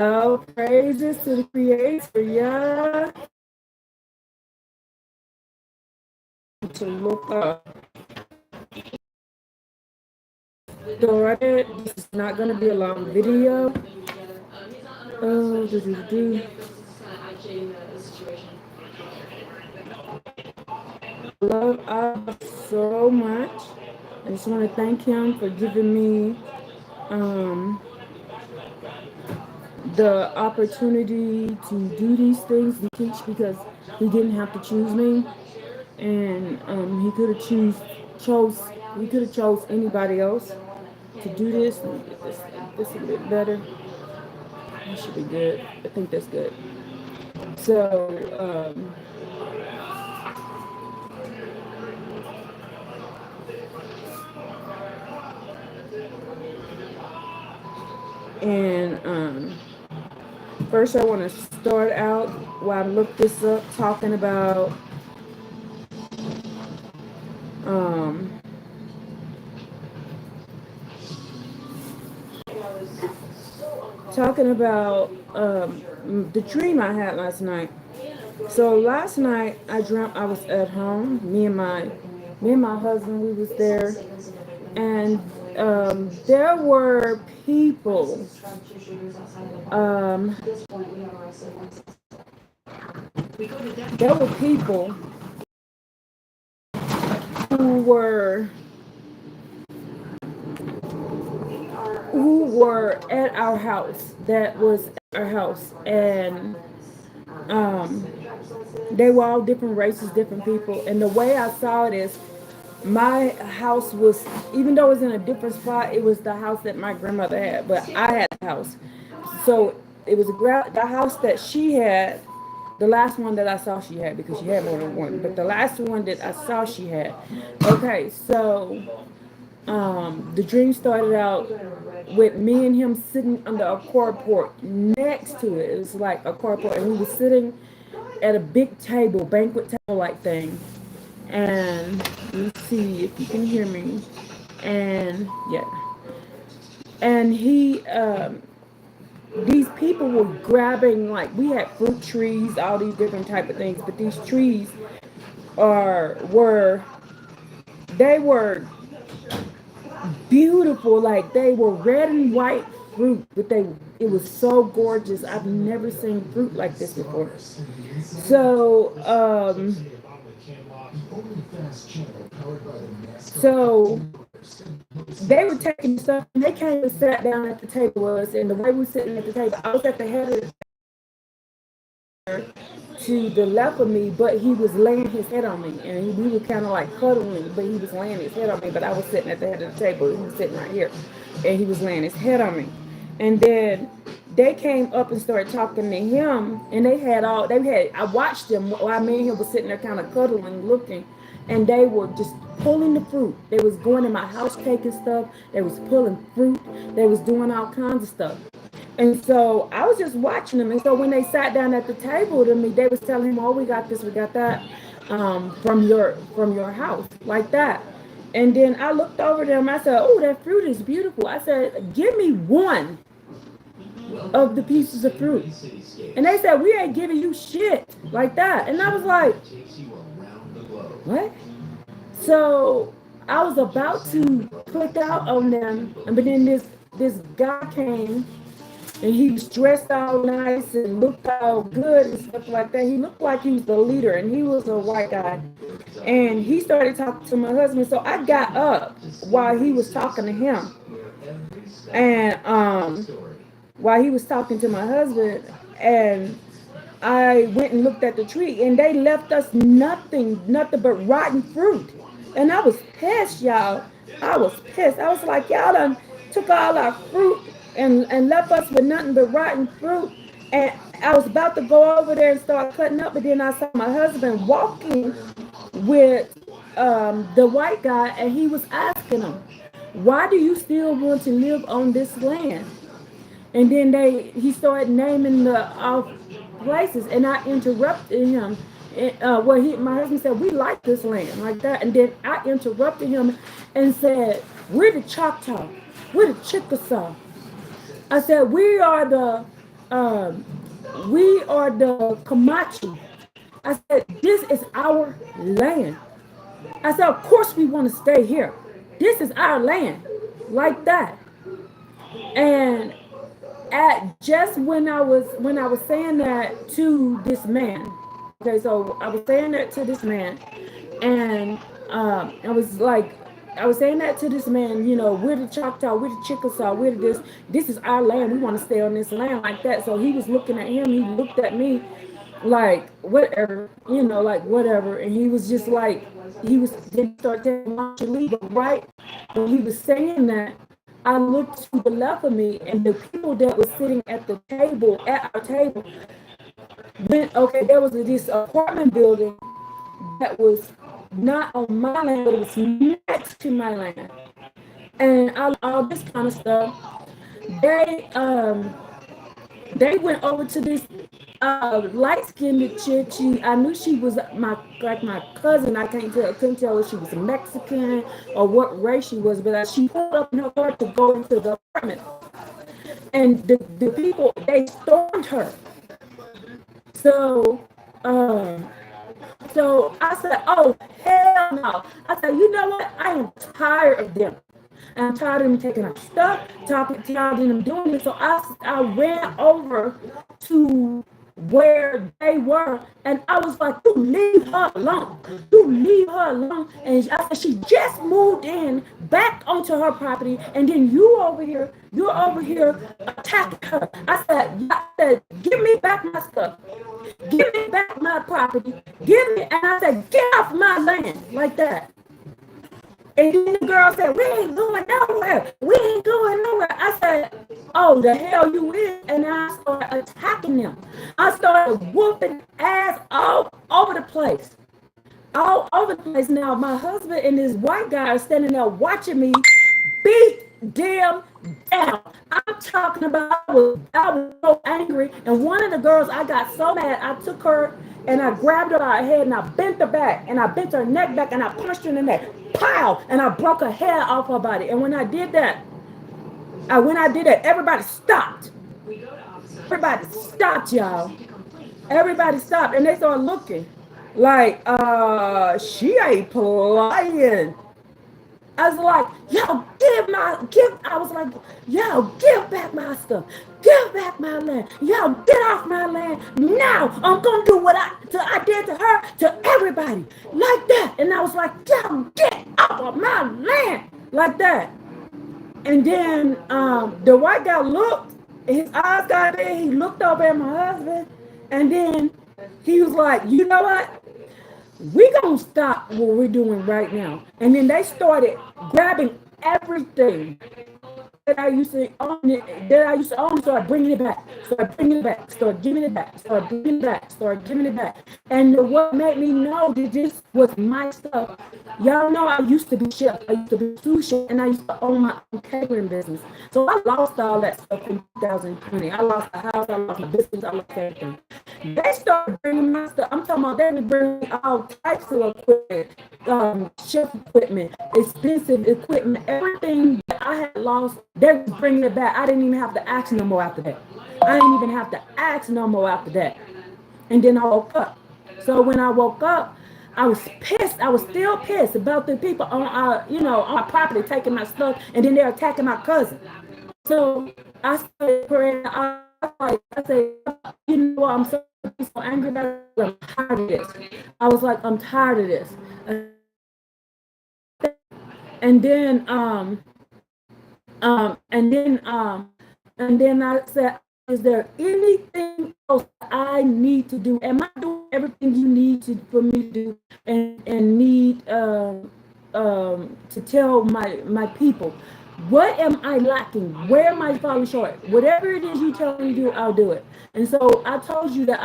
All praises to the Creator, yeah. To look up. Started. This is not going to be a long video. Oh, love Abba so much. I just want to thank him for giving me um, the opportunity to do these things and teach because he didn't have to choose me, and he could have chose he could have chose anybody else to do this. Let me get this a bit better. That should be good. I think that's good. So and first I want to start out while I look this up talking about um, the dream I had last night. So last night I dreamt I was at home. Me and my husband, we was there, and there were people. Um, there were people who were at our house. That was at our house, and um, they were all different races, different people. And the way I saw it is, my house was, even though it was in a different spot, it was the house that my grandmother had, but I had the house. So it was the house that she had, the last one that I saw she had, because she had more than one, but the last one that I saw she had. Okay, so the dream started out with me and him sitting under a carport next to it. It was like a carport, and we were sitting at a big table, banquet table like thing. And let's see if you can hear me. And yeah, and these people were grabbing, like, we had fruit trees, all these different type of things, but these trees were they were beautiful, like they were red and white fruit, but it was so gorgeous. I've never seen fruit like this before. So so they were taking stuff, and they came and sat down at the table with us, and the way we were sitting at the table, I was at the head of the to the left of me, but he was laying his head on me, and we were kind of like cuddling, but he was laying his head on me, but I was sitting at the head of the table, he was sitting right here, and he was laying his head on me. And then they came up and started talking to him, and I watched them while me and him was sitting there kind of cuddling, looking, and they were just pulling the fruit. They was going in my house taking stuff, they was pulling fruit, they was doing all kinds of stuff. And so I was just watching them. And so when they sat down at the table to me, they was telling him, "Oh, we got this, we got that, from your house, like that." And then I looked over them. I said, "Oh, that fruit is beautiful." I said, "Give me one of the pieces of fruit." And they said, "We ain't giving you shit," like that. And I was like, "What?" So I was about to click out on them, but then this guy came, and he was dressed all nice and looked all good and stuff like that. He looked like he was the leader, and he was a white guy. And he started talking to my husband. So I got up while he was talking to him, and while he was talking to my husband, and I went and looked at the tree, and they left us nothing but rotten fruit. And I was pissed, y'all. I was pissed. I was like, y'all done took all our fruit and left us with nothing but rotten fruit. And I was about to go over there and start cutting up, but then I saw my husband walking with the white guy, and he was asking him, "Why do you still want to live on this land?" And then he started naming the places, and I interrupted him. My husband said, "We like this land," like that. And then I interrupted him and said, "We're the Choctaw, we're the Chickasaw." I said, "We are the we are the Comanche. I said, this is our land. I said, of course we want to stay here. This is our land, like that. And at just when I was saying that to this man, okay, so I was saying that to this man, and I was like, I was saying that to this man, you know, we're the Choctaw, we're the Chickasaw, we're this is our land, we want to stay on this land, like that. So he was looking at him, he looked at me like whatever, you know, like whatever, and he was just like, he was, then start telling me to leave. But right when he was saying that, I looked to the left of me, and the people that were sitting at the table, at our table, went, okay, there was this apartment building that was not on my land, but it was next to my land. And all this kind of stuff. They they went over to this light-skinned chick. I knew she was my cousin. Couldn't tell if she was Mexican or what race she was, but she pulled up in her car to go into the apartment. And the people, they stormed her. So so I said, oh, hell no. I said, you know what? I am tired of them. I'm tired of them taking our stuff, tired of them doing it. So I ran over to where they were, and I was like, you leave her alone. You leave her alone. And I said, she just moved in back onto her property, and then you're over here attacking her. I said, give me back my stuff. Give me back my property. Give me, and I said, get off my land, like that. And then the girl said, we ain't going nowhere. We ain't going nowhere. I said, oh, the hell you is? And I started attacking them. I started whooping ass all over the place. All over the place. Now, my husband and this white guy are standing there watching me beat them down. I'm talking about, I was so angry. And one of the girls, I got so mad, I took her and I grabbed her by her head and I bent her back and I bent her neck back and I punched her in the neck. Pow! And I broke her hair off her body. And when I did that, everybody stopped. Everybody stopped, y'all. Everybody stopped and they started looking like, she ain't playing. I was like, yo, give back my stuff. Give back my land. Yo, get off my land. Now I'm going to do what I did to her, to everybody. Like that. And I was like, yo, get off of my land. Like that. And then the white guy looked, his eyes got big. He looked over at my husband. And then he was like, you know what? We gonna stop what we're doing right now. And then they started grabbing everything that I used to own, started bringing it back, started giving it back. And what made me know that this was my stuff, y'all know I used to be chef, I used to be sous chef, and I used to own my own catering business. So I lost all that stuff in 2020. I lost the house, I lost my business, I lost everything. They started bringing my stuff. I'm talking about they were bringing all types of equipment, chef equipment, expensive equipment, everything that I had lost. They were bringing it back. I didn't even have to ask no more after that. And then I woke up. So when I woke up, I was pissed. I was still pissed about the people on our property taking my stuff, and then they're attacking my cousin. So I started praying. I said, you know what? I'm so angry about it. I'm tired of this. I was like, I'm tired of this. And then I said, is there anything else I need to do? Am I doing everything you need for me to do and need to tell my people? What am I lacking? Where am I falling short? Whatever it is you tell me to do, I'll do it. And so I told you that